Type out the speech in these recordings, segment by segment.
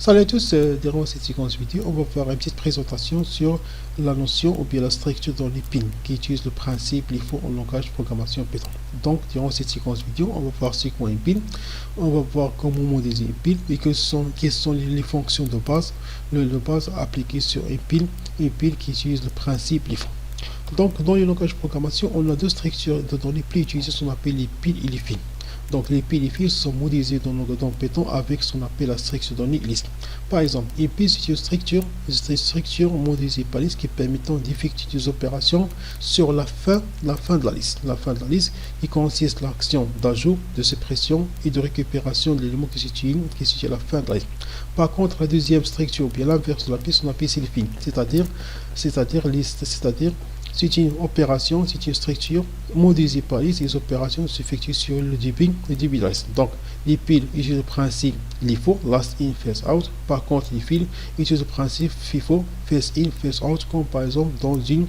Salut à tous, durant cette séquence vidéo, on va faire une petite présentation sur la notion ou bien la structure dans les pins qui utilise le principe LIFO en langage de programmation Python. Donc, durant cette séquence vidéo, on va voir c'est quoi une pin, on va voir comment modéliser une pin et quelles sont les fonctions de base, appliquées sur une pin qui utilise le principe LIFO. Donc, dans le langage de programmation, on a deux structures de données plus utilisées, ce qu'on appelle les pins et les fils. Donc les pins et les fils sont modélisés dans Python avec ce qu'on appelle la structure de données liste. Par exemple, une pin c'est une structure modélisée par liste qui permettant d'effectuer des opérations sur la fin de la liste. La fin de la liste qui consiste l'action d'ajout, de suppression et de récupération de l'élément qui se situe à la fin de la liste. Par contre, la deuxième structure, ou bien l'inverse de la pin, on appelle c'est le fil, c'est-à-dire c'est une opération, c'est une structure modélisée par liste. Les opérations s'effectuent sur le début de la liste. Donc, les piles utilisent le principe LIFO, last in, first out. Par contre, les fils utilisent le principe FIFO, first in, first out, comme par exemple dans une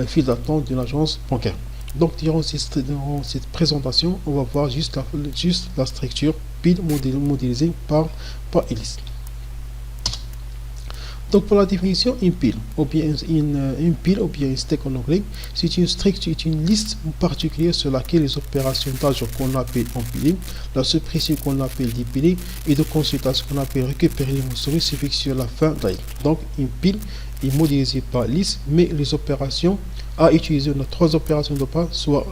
file d'attente d'une agence bancaire. Donc, durant cette présentation, on va voir juste la structure pile modélisée par liste. Donc pour la définition, une pile ou bien une stack en anglais, c'est une structure, une liste particulière sur laquelle les opérations d'ajout qu'on appelle empiler, la suppression qu'on appelle dépiler et de consultation qu'on appelle récupérer les mots s'effectuent sur la fin de la liste. Donc une pile est modélisée par liste, mais les opérations à utiliser, on a trois opérations de base, soit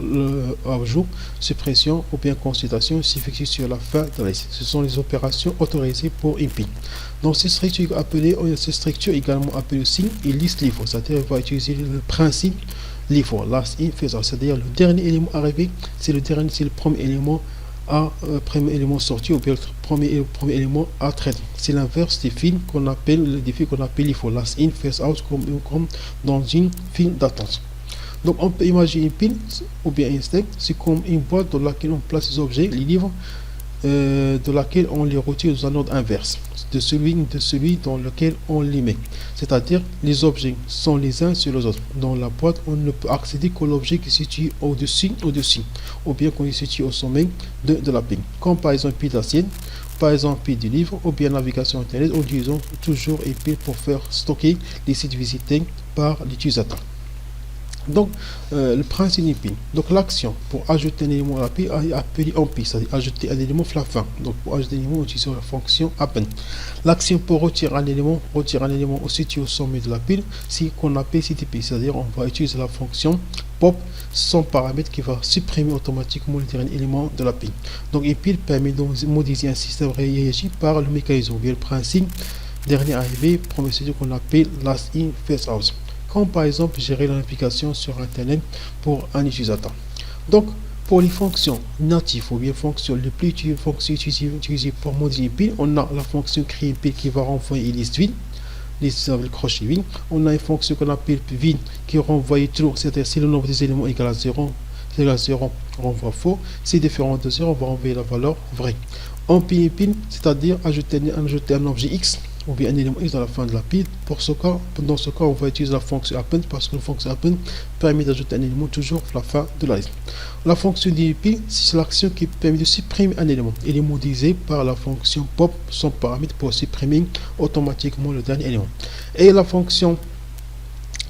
ajout, suppression ou bien consultation s'effectuent sur la fin de la liste. Ce sont les opérations autorisées pour une pile. Donc cette structure également appelée aussi liste LIFO, c'est-à-dire on va utiliser le principe LIFO, last in, first out, c'est-à-dire le dernier élément arrivé, c'est le premier élément sorti ou bien le premier élément à traiter. C'est l'inverse des fils qu'on appelle LIFO, last in, first out, comme dans une file d'attente. Donc on peut imaginer une pile ou bien un stack, c'est comme une boîte dans laquelle on place les objets, les livres, de laquelle on les retire dans un ordre inverse de celui dans lequel on les met. C'est-à-dire les objets sont les uns sur les autres. Dans la boîte, on ne peut accéder qu'à l'objet qui se situe au-dessus, ou bien qu'on est situé au sommet de la pile. Comme par exemple pile d'assiette, par exemple pile du livre, ou bien navigation internet, en utilisant toujours une pile pour faire stocker les sites visités par l'utilisateur. Donc, le principe d'une pile. Donc, l'action pour ajouter un élément à la pile est appelée empile, c'est-à-dire ajouter un élément à la fin. Donc, pour ajouter un élément, on utilise la fonction append. L'action pour retirer un élément situé au sommet de la pile, c'est qu'on appelle CTP, c'est-à-dire on va utiliser la fonction pop sans paramètre qui va supprimer automatiquement le dernier élément de la pile. Donc, une pile permet de modéliser un système réagi par le mécanisme, bien le principe dernier arrivé, premier qu'on appelle last in, first out. Comme par exemple gérer la navigation sur Internet pour un utilisateur. Donc, pour les fonctions natives ou bien fonctions les plus utilisées pour modéliser une pile, on a la fonction créer une pile qui va renvoyer une liste vide, liste avec le crochet vide. On a une fonction qu'on appelle vide qui renvoie true, c'est-à-dire si le nombre des éléments est égal à 0, renvoie faux. Si différent de 0, on va renvoyer la valeur vraie. En pile, c'est-à-dire ajouter un objet X ou bien un élément X dans la fin de la pile. Dans ce cas, on va utiliser la fonction append parce que la fonction append permet d'ajouter un élément toujours à la fin de la liste. La fonction pile, c'est l'action qui permet de supprimer un élément. Elle est modélisée par la fonction pop, son paramètre pour supprimer automatiquement le dernier élément. Et la fonction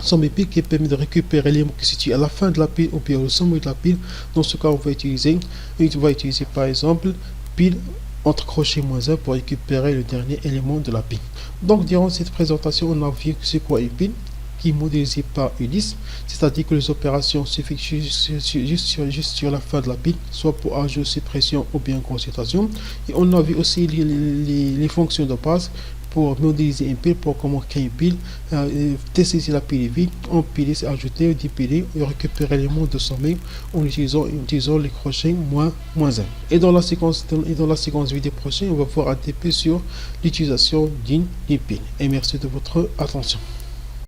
SOMMEPIL qui permet de récupérer l'élément qui se situe à la fin de la pile ou bien au sommet de la pile. Dans ce cas, on va utiliser par exemple pile entre crochet -1 pour récupérer le dernier élément de la pile. Donc durant cette présentation, on a vu que c'est quoi une pile qui est modélisée par une liste, c'est-à-dire que les opérations s'effectuent juste sur la fin de la pile, soit pour ajout, suppression ou bien consultation. Et on a vu aussi les fonctions de base pour modéliser une pile, pour comment créer une pile, tester si la pile est vide, empiler, c'est ajouter, dépiler et récupérer l'élément de sommet en utilisant les crochets -1. Et dans la séquence vidéo prochaine, on va voir un peu sur l'utilisation d'une pile. Et merci de votre attention.